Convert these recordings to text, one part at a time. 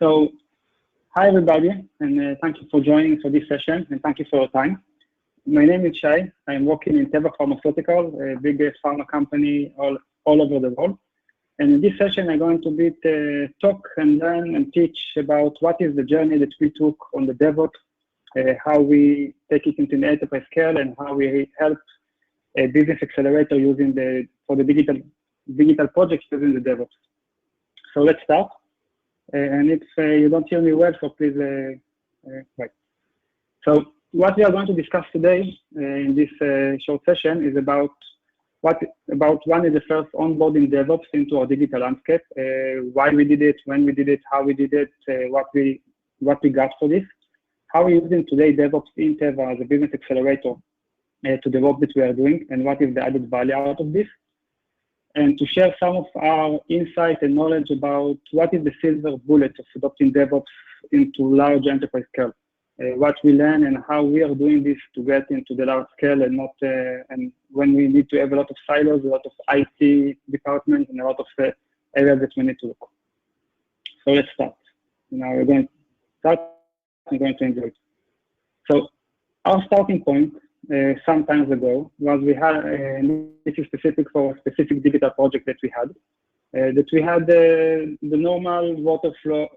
So, hi everybody, and thank you for joining for this session, and thank you for your time. My name is Shay. I'm working in Teva Pharmaceuticals, a big pharma company all over the world. And in this session, I'm going to talk and learn and teach about what is the journey that we took on the DevOps, how we take it into an enterprise scale, and how we help a business accelerator for the digital projects using the DevOps. So let's start. And if you don't hear me well, so please wait. So what we are going to discuss today in this short session is about one is the first onboarding DevOps into our digital landscape, why we did it, when we did it, how we did it, what we got for this, how we're using today DevOps in Teva as a business accelerator to the work that we are doing, and what is the added value out of this, and to share some of our insight and knowledge about what is the silver bullet of adopting DevOps into large enterprise scale, what we learn and how we are doing this to get into the large scale and not and when we need to have a lot of silos, a lot of IT departments, and a lot of areas that we need to look. So let's start. Now we're going to start. I'm going to enjoy it. So our starting point some time ago was we had, this is specific for a specific digital project that we had, the normal waterfall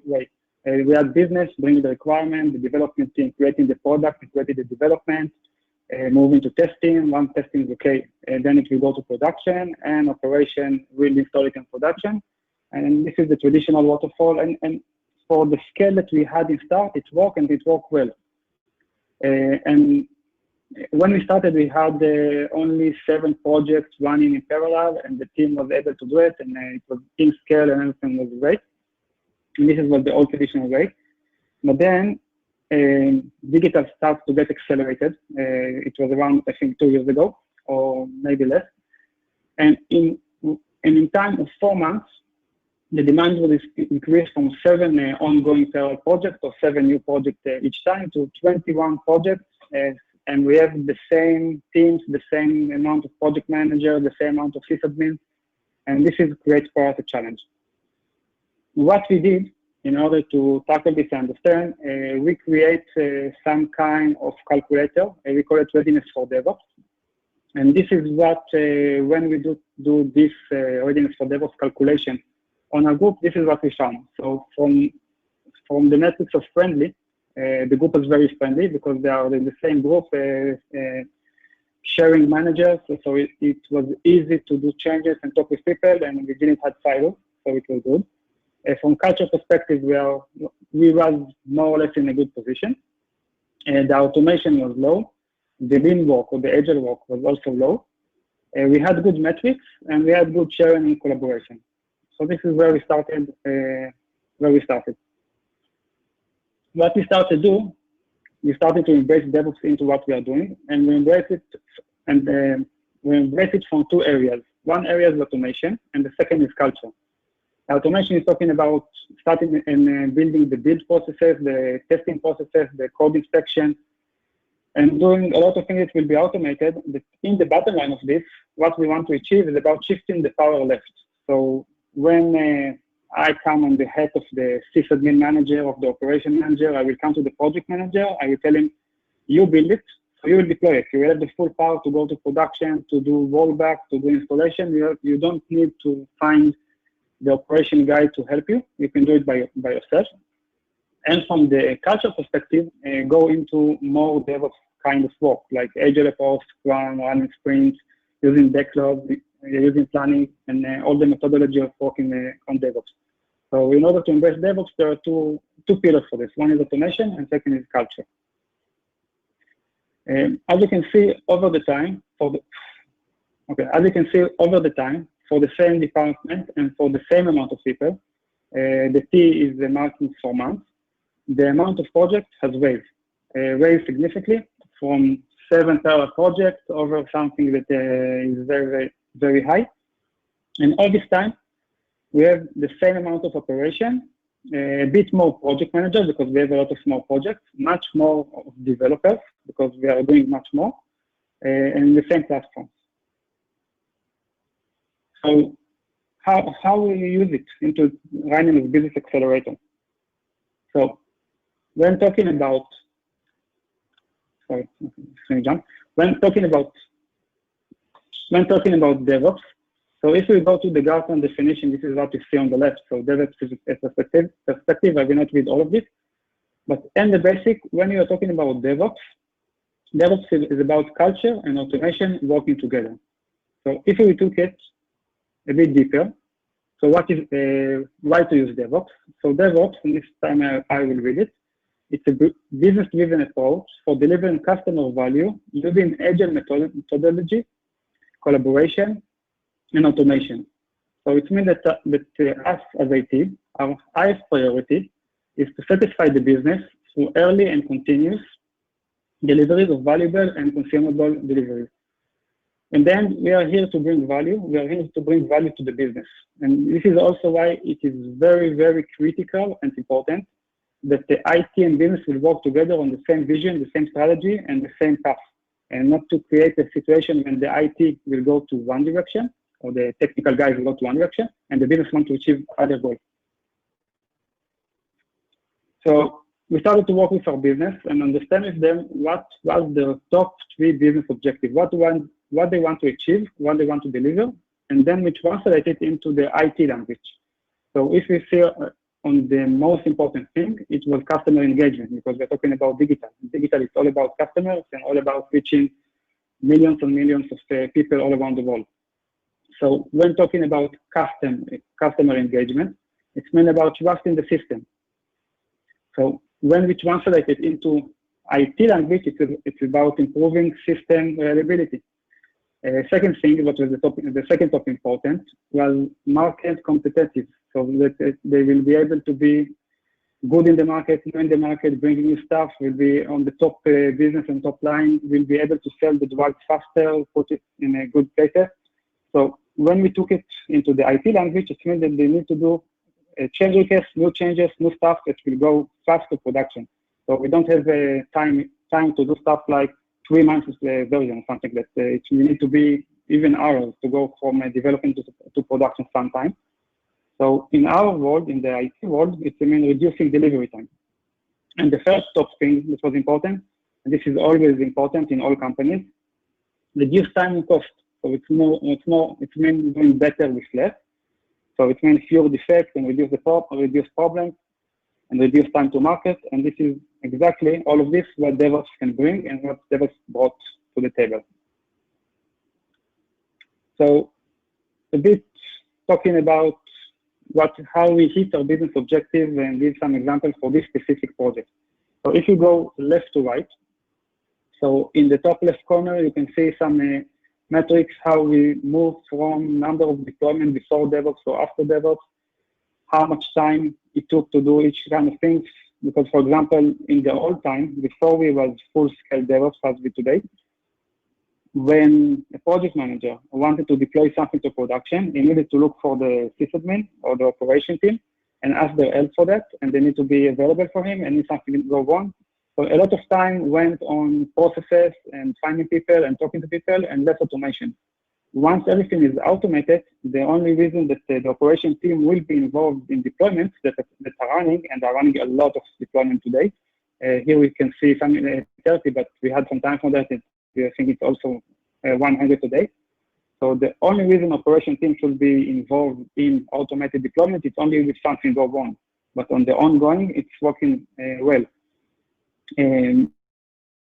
way. We had business bringing the requirement, the development team creating the product, creating the development, moving to testing. Once testing is okay, and then it will go to production, and operation will install it in production. And this is the traditional waterfall. And for the scale that we had in start, it worked and it worked well. And when we started, we had only 7 projects running in parallel, and the team was able to do it, and it was in scale and everything was great. And this is what the old traditional way. But then digital starts to get accelerated. It was around, I think, 2 years ago, or maybe less. And in time of 4 months, the demand will increase from 7 ongoing parallel projects or 7 new projects each time to 21 projects. And we have the same teams, the same amount of project managers, the same amount of sysadmins. And this is great for us a challenge. What we did in order to tackle this and understand, we create some kind of calculator. We call it readiness for DevOps. And this is what, when we do this readiness for DevOps calculation on our group, this is what we found. So from the metrics of friendly, the group is very friendly because they are in the same group, sharing managers. So it was easy to do changes and talk with people, and we didn't have silos, so it was good. From culture perspective, we was more or less in a good position. And the automation was low. The lean work or the agile work was also low. We had good metrics, and we had good sharing and collaboration. So this is where we started. What we started to do, we started to embrace DevOps into what we are doing, and we embrace it from 2 areas. One area is automation, and the second is culture. Automation is talking about starting and building the build processes, the testing processes, the code inspection, and doing a lot of things that will be automated. But in the bottom line of this, what we want to achieve is about shifting the power left. So when I come on the head of the sysadmin manager, of the operation manager, I will come to the project manager, I will tell him, you build it, so you will deploy it. You will have the full power to go to production, to do rollback, to do installation. You don't need to find the operation guy to help you. You can do it by yourself. And from the culture perspective, go into more DevOps kind of work, like Agile approach, Scrum, running sprints, using backlog, using planning, and all the methodology of working on DevOps. So in order to embrace DevOps, there are two pillars for this. One is automation, and second is culture. As you can see over the time, for the same department and for the same amount of people, the T is the marking for months. The amount of projects has raised significantly from 7 parallel projects over something that is very, very, very high. And all this time, we have the same amount of operation, a bit more project managers because we have a lot of small projects, much more of developers because we are doing much more, and the same platforms. So how we use it into running a business accelerator. So when talking about, when talking about DevOps, so if we go to the Gartner definition, this is what you see on the left. So DevOps is a perspective. I will not read all of this, but in the basic, when you are talking about DevOps is about culture and automation working together. So if we took it a bit deeper, so what is why to use DevOps? So DevOps, and this time I will read it. It's a business-driven approach for delivering customer value using agile methodology, collaboration, and automation. So it means that us as IT, our highest priority is to satisfy the business through early and continuous deliveries of valuable and consumable deliveries. And then we are here to bring value. We are here to bring value to the business. And this is also why it is very, very critical and important that the IT and business will work together on the same vision, the same strategy, and the same path, and not to create a situation when the IT will go to one direction, or the technical guys will go to one direction, and the business want to achieve other goals. So we started to work with our business and understand with them what was the top 3 business objectives, what they want to achieve, what they want to deliver, and then we translate it into the IT language. So if we see on the most important thing, it was customer engagement, because we're talking about digital. Digital is all about customers and all about reaching millions and millions of people all around the world. So when talking about customer engagement, it's mainly about trusting the system. So when we translate it into IT language, it's about improving system reliability. Second thing, what was the second top important, was market competitive. So that they will be able to be good in the market, know in the market, bringing new stuff, will be on the top business and top line, will be able to sell the drugs faster, put it in a good places. So when we took it into the IT language, it means that they need to do change requests, new changes, new stuff that will go fast to production. So we don't have time to do stuff like 3 months version or something that it will need to be even hours to go from development to production sometime. So in our world, in the IT world, it's reducing delivery time. And the first top thing that was important, and this is always important in all companies, reduce time and cost. So it means doing better with less. So it means fewer defects and reduce problems and reduce time to market. And this is exactly all of this what DevOps can bring and what DevOps brought to the table. So a bit talking about how we hit our business objectives and give some examples for this specific project. So if you go left to right, so in the top left corner, you can see some metrics, how we move from number of deployment before DevOps or after DevOps, how much time it took to do each kind of things. Because, for example, in the old time, before we was full-scale DevOps as we today, when a project manager wanted to deploy something to production, he needed to look for the sysadmin or the operation team and ask their help for that, and they need to be available for him, and if something go wrong. So a lot of time went on processes and finding people and talking to people and less automation. Once everything is automated, the only reason that the operation team will be involved in deployments that are running, and are running a lot of deployment today. Here we can see some 30, but we had some time for that. I think it's also 100 today. So the only reason operation team should be involved in automated deployment, it's only if something goes wrong. But on the ongoing, it's working well. And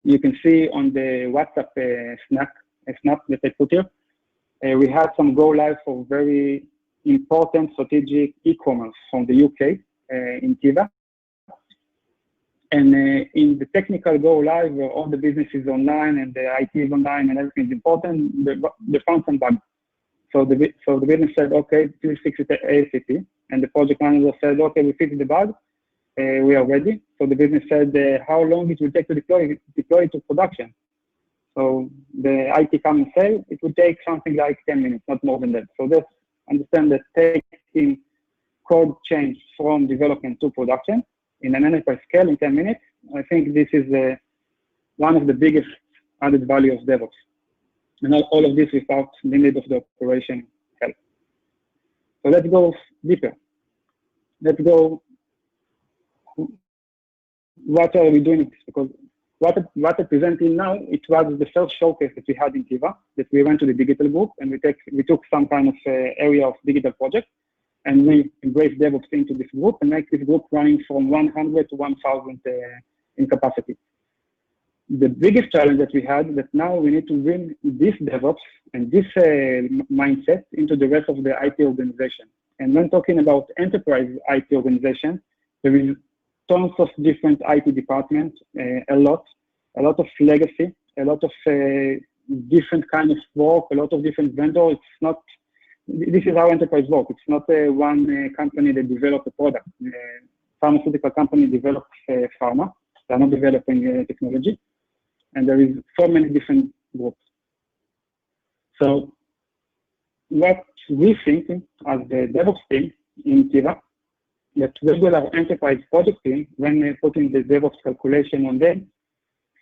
you can see on the WhatsApp snap that I put here, we had some go live for very important strategic e-commerce from the UK in Teva. And in the technical go live, where all the business is online and the IT is online and everything is important, they found some bugs. So the business said, okay, please fix it ASAP. And the project manager said, okay, we fixed the bug. We are ready. So the business said, how long it will take to deploy it to production? So the IT come and say, it will take something like 10 minutes, not more than that. So just understand that taking code change from development to production in an enterprise scale in 10 minutes, I think this is one of the biggest added value of DevOps. And all of this without the need of the operation help. So let's go deeper. Let's go, what are we doing? Because what I'm presenting now, it was the first showcase that we had in Teva, that we went to the digital group and we took some kind of area of digital project, and we embraced DevOps into this group and make this group running from 100 to 1,000 in capacity. The biggest challenge that we had, that now we need to bring this DevOps and this mindset into the rest of the IT organization. And when talking about enterprise IT organization, there is tons of different IT departments, a lot of legacy, a lot of different kind of work, a lot of different vendors. It's not, this is how enterprise work. It's not one company that develops a product. Pharmaceutical company develops pharma. They're not developing technology. And there is so many different groups. So what we think as the DevOps team in Teva, that regular enterprise project team, when we're putting the DevOps calculation on them,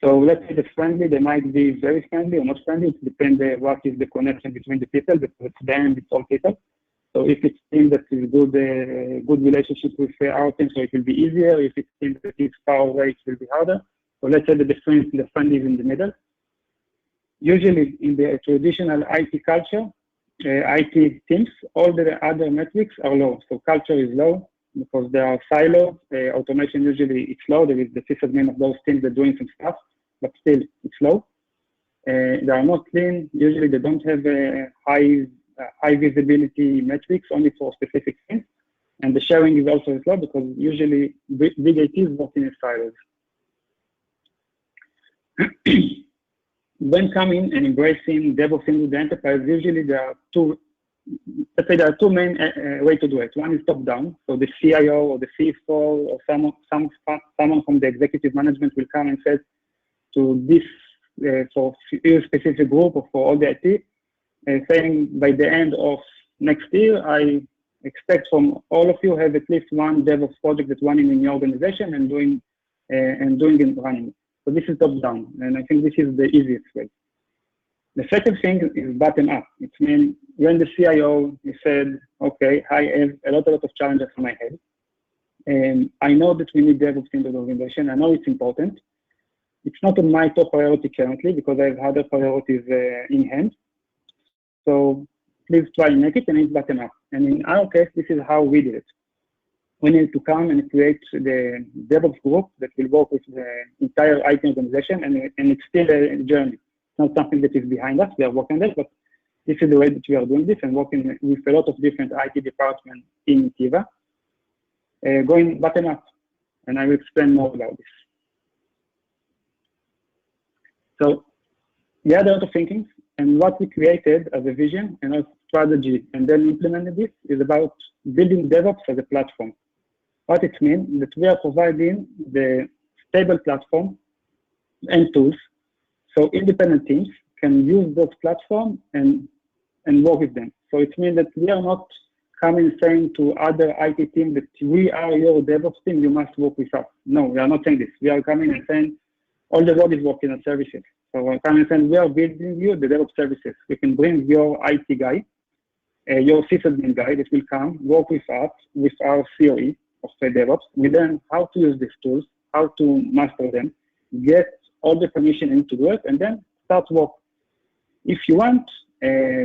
so let's say the friendly, they might be very friendly or not friendly. It depends what is the connection between the people, but at the end it's all people. So if it's team that is good relationship with our team, so it will be easier. If it's team that is far away, it will be harder. So let's say the friendly is in the middle. Usually in the traditional IT culture, IT teams, all the other metrics are low. So culture is low because there are silos. Automation usually it's low. There is the sysadmin of those teams that are doing some stuff, but still it's low. They are not clean. Usually they don't have high visibility metrics only for specific things. And the sharing is also slow because usually big IT is working in silos. When coming and embracing DevOps into the enterprise, usually there are two main ways to do it. One is top down, so the CIO or the CFO or someone from the executive management will come and say to this for a specific group or for all the IT, saying by the end of next year, I expect from all of you have at least one DevOps project that's running in your organization and doing and running. So this is top down, and I think this is the easiest way. The second thing is bottom up. It means when the CIO said, okay, I have a lot of challenges in my head, and I know that we need DevOps in the organization. I know it's important. It's not on my top priority currently because I have other priorities in hand. So please try and make it, and it's bottom up. And in our case, this is how we did it. We need to come and create the DevOps group that will work with the entire IT organization, and it's still a journey. It's not something that is behind us. We are working on that, but this is the way that we are doing this and working with a lot of different IT departments in Teva, going bottom up. And I will explain more about this. So we had a lot of thinking, and what we created as a vision and a strategy and then implemented this is about building DevOps as a platform. What it means that we are providing the stable platform and tools so independent teams can use those platforms and work with them. So it means that we are not coming saying to other IT teams that we are your DevOps team, you must work with us. No, we are not saying this. We are coming and saying all the world is working on services. So we're coming and saying we are building you the DevOps services. We can bring your IT guy, your sysadmin guy that will come, work with us, with our theory of DevOps. We learn how to use these tools, how to master them, get all the permission in to do it, and then start work. If you want,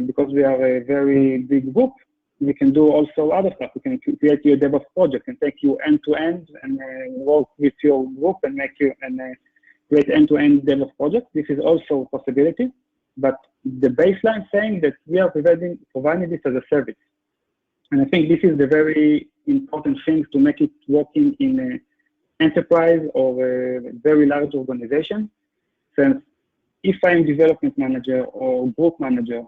because we are a very big group, we can do also other stuff. We can create your DevOps project and take you end to end and work with your group and make you create end-to-end DevOps project. This is also a possibility, but the baseline saying that we are providing this as a service. And I think this is the very important thing to make it working in an enterprise or a very large organization. Since if I'm development manager or group manager,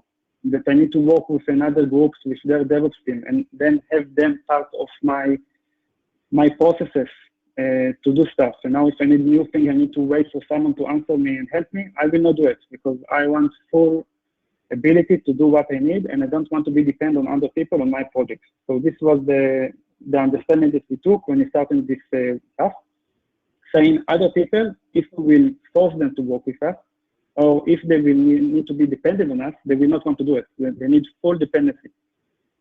that I need to work with another groups with their DevOps team and then have them part of my processes to do stuff. So now if I need new thing, I need to wait for someone to answer me and help me, I will not do it because I want full ability to do what I need, and I don't want to be dependent on other people on my projects. So this was the understanding that we took when we started this stuff, saying other people, if we will force them to work with us, or if they will need to be dependent on us, they will not want to do it. They need full dependency.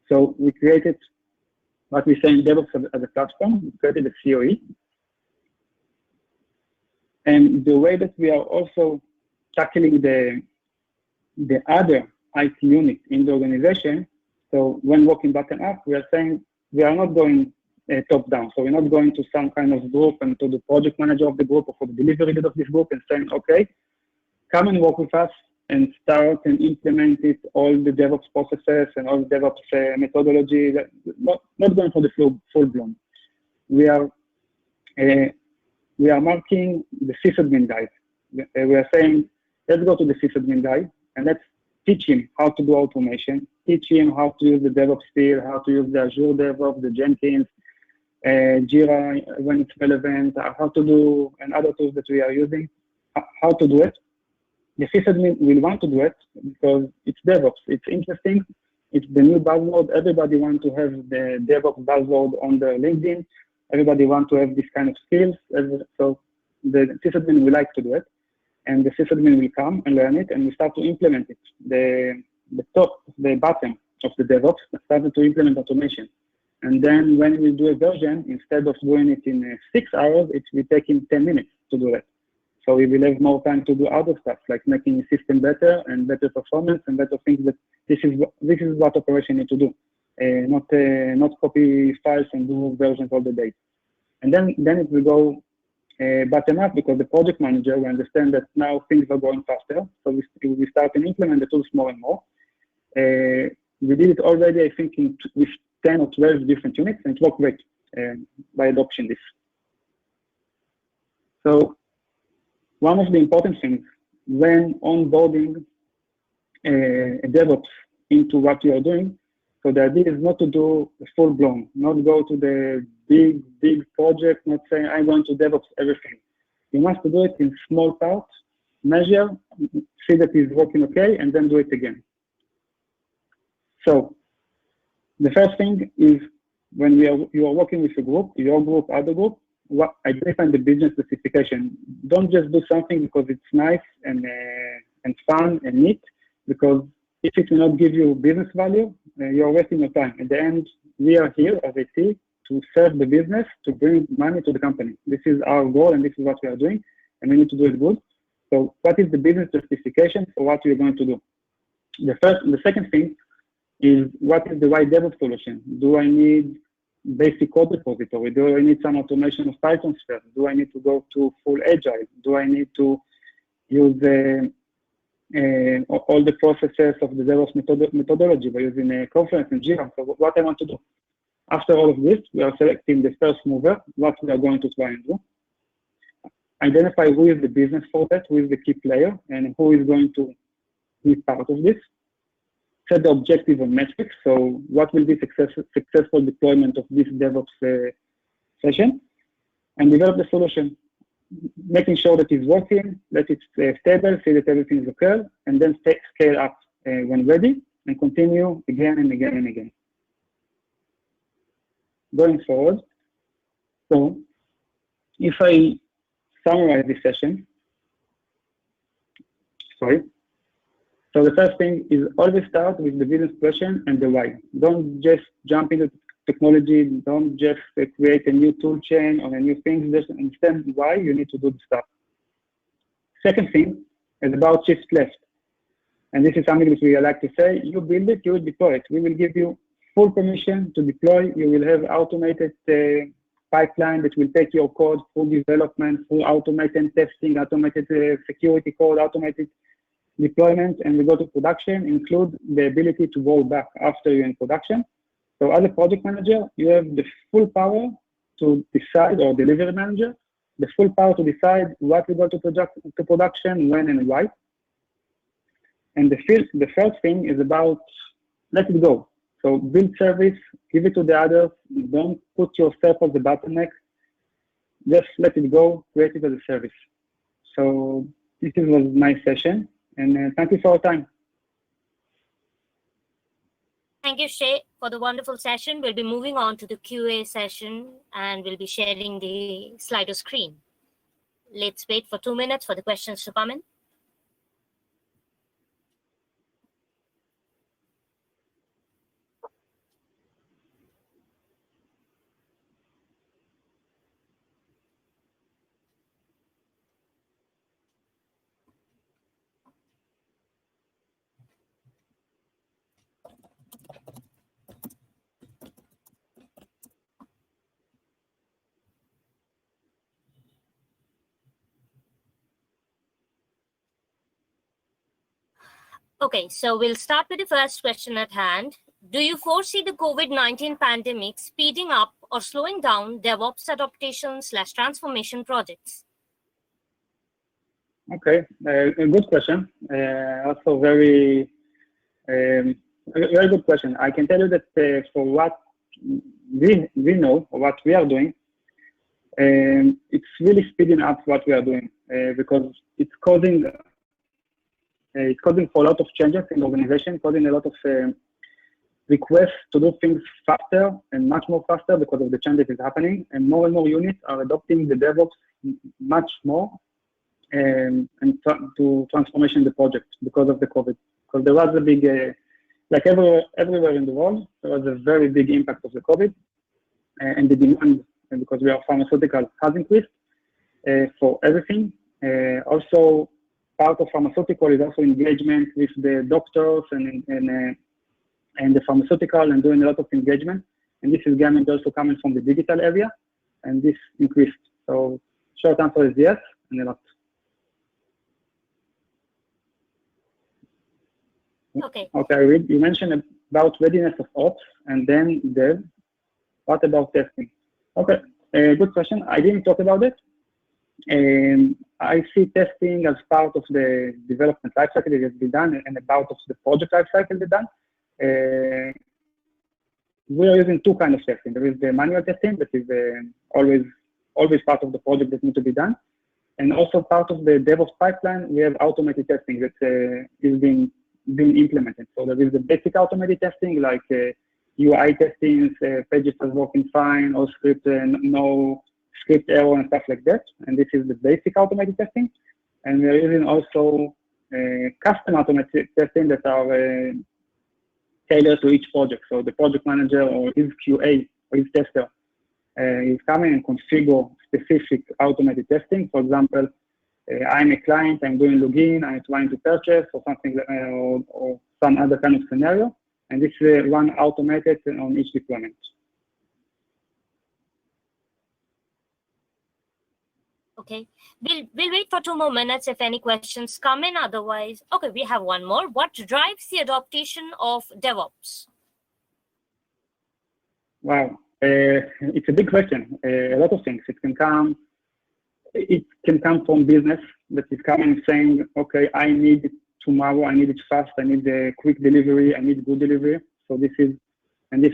So we created what we say in DevOps as a platform. We created a COE. And the way that we are also tackling the other IT unit in the organization, so when working bottom up, we are saying we are not going top down. So we're not going to some kind of group and to the project manager of the group or for the delivery lead of this group and saying, okay, come and work with us and start and implement it, all the DevOps processes and all the DevOps methodology, not going for the full blown. We are marking the sysadmin guys. We are saying, let's go to the sysadmin guy and let's teach him how to do automation, teach him how to use the DevOps Scale, how to use the Azure DevOps, the Jenkins, Jira when it's relevant, how to do, and other tools that we are using, how to do it. The sysadmin will want to do it because it's DevOps. It's interesting. It's the new buzzword. Everybody wants to have the DevOps buzzword on their LinkedIn. Everybody wants to have this kind of skills. So the sysadmin will like to do it. And the sysadmin will come and learn it, and we start to implement it. The bottom of the DevOps started to implement automation. And then when we do a version, instead of doing it in 6 hours, it will take him 10 minutes to do it. So we will have more time to do other stuff, like making the system better and better performance and better things. That this is what operation need to do, not copy files and do versions all the day. And then it will go bottom up because the project manager will understand that now things are going faster. So we start and implement the tools more and more. We did it already, I think, with 10 or 12 different units, and it worked great by adopting this. So one of the important things when onboarding a DevOps into what you are doing, so the idea is not to do full blown, not go to the big project, not saying I'm going to DevOps everything. You must do it in small parts, measure, see that it's working okay, and then do it again. So the first thing is when you are working with a group, your group, other group, identify the business specification. Don't just do something because it's nice and fun and neat, because if it will not give you business value, you're wasting your time. At the end, we are here as IT to serve the business, to bring money to the company. This is our goal and this is what we are doing, and we need to do it good. So what is the business justification for what we're going to do? The second thing is, what is the right DevOps solution? Do I need basic code repository? Do I need some automation of Python first? Do I need to go to full Agile? Do I need to use all the processes of the DevOps methodology by using a Confluence and Jira? So what I want to do. After all of this, we are selecting the first mover, what we are going to try and do. Identify who is the business for that, who is the key player, and who is going to be part of this. Set the objective and metrics. So what will be successful deployment of this DevOps session, and develop the solution, making sure that it's working, that it's stable, see that everything is okay, and then scale up when ready, and continue again and again and again. Going forward, so if I summarize this session, so the first thing is always start with the business question and the why. Don't just jump into technology. Don't just create a new tool chain or a new thing. Just understand why you need to do the stuff. Second thing is about shift left. And this is something that we like to say. You build it, you will deploy it. We will give you full permission to deploy. You will have automated pipeline that will take your code, full development, full automated testing, automated security code, automated deployment, and we go to production, include the ability to roll back after you're in production. So as a project manager, you have the full power to decide, or delivery manager, the full power to decide what we go to production, when and why. And the first thing is about let it go. So build service, give it to the others, don't put yourself as the bottleneck, just let it go, create it as a service. So this was my session. And thank you for your time. Thank you, Shay, for the wonderful session. We'll be moving on to the QA session, and we'll be sharing the Slido screen. Let's wait for 2 minutes for the questions to come in. Okay, so we'll start with the first question at hand. Do you foresee the COVID-19 pandemic speeding up or slowing down DevOps adaptation/transformation projects? Okay, a good question. Also very good question. I can tell you that for what we know, or what we are doing, it's really speeding up what we are doing because it's causing for a lot of changes in the organization, causing a lot of requests to do things faster and much more faster because of the changes that is happening, and more units are adopting the DevOps much more and to transformation the project because of the COVID. Because there was a big, like everywhere in the world, there was a very big impact of the COVID, and the demand, and because we are pharmaceutical, has increased for everything. Also, part of pharmaceutical is also engagement with the doctors and the pharmaceutical, and doing a lot of engagement. And this is also coming from the digital area, and this increased. So short answer is yes, and a lot. Okay. Okay, you mentioned about readiness of ops and then dev. What about testing? Okay, good question. I didn't talk about it. I see testing as part of the development lifecycle that has been done and a part of the project lifecycle that's done. We are using two kinds of testing. There is the manual testing that is always part of the project that needs to be done. And also part of the DevOps pipeline, we have automated testing that is being implemented. So there is the basic automated testing, like UI testing, pages are working fine, all script, no script error and stuff like that. And this is the basic automated testing. And we are using also custom automated testing that are tailored to each project. So the project manager or his QA or his tester is coming and configure specific automated testing. For example, I'm a client, I'm doing login, I'm trying to purchase or something, or some other kind of scenario. And this is run automated on each deployment. Okay, we'll wait for 2 more minutes if any questions come in. Otherwise, okay, we have one more. What drives the adoption of DevOps? Wow, it's a big question. A lot of things. It can come from business that is coming saying, okay, I need it tomorrow, I need it fast, I need the quick delivery, I need good delivery. So this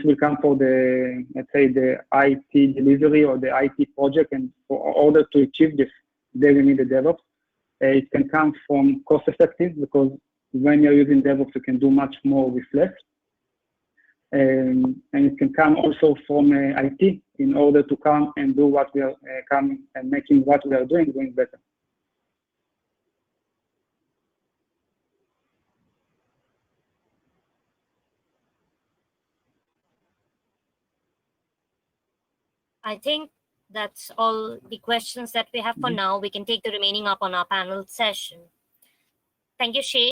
will come for the, let's say, the IT delivery or the IT project, and for order to achieve this, they will need the DevOps. It can come from cost effective, because when you're using DevOps, you can do much more with less. And it can come also from IT in order to come and do what we are coming and making what we are doing better. I think that's all the questions that we have for now. We can take the remaining up on our panel session. Thank you, Shay.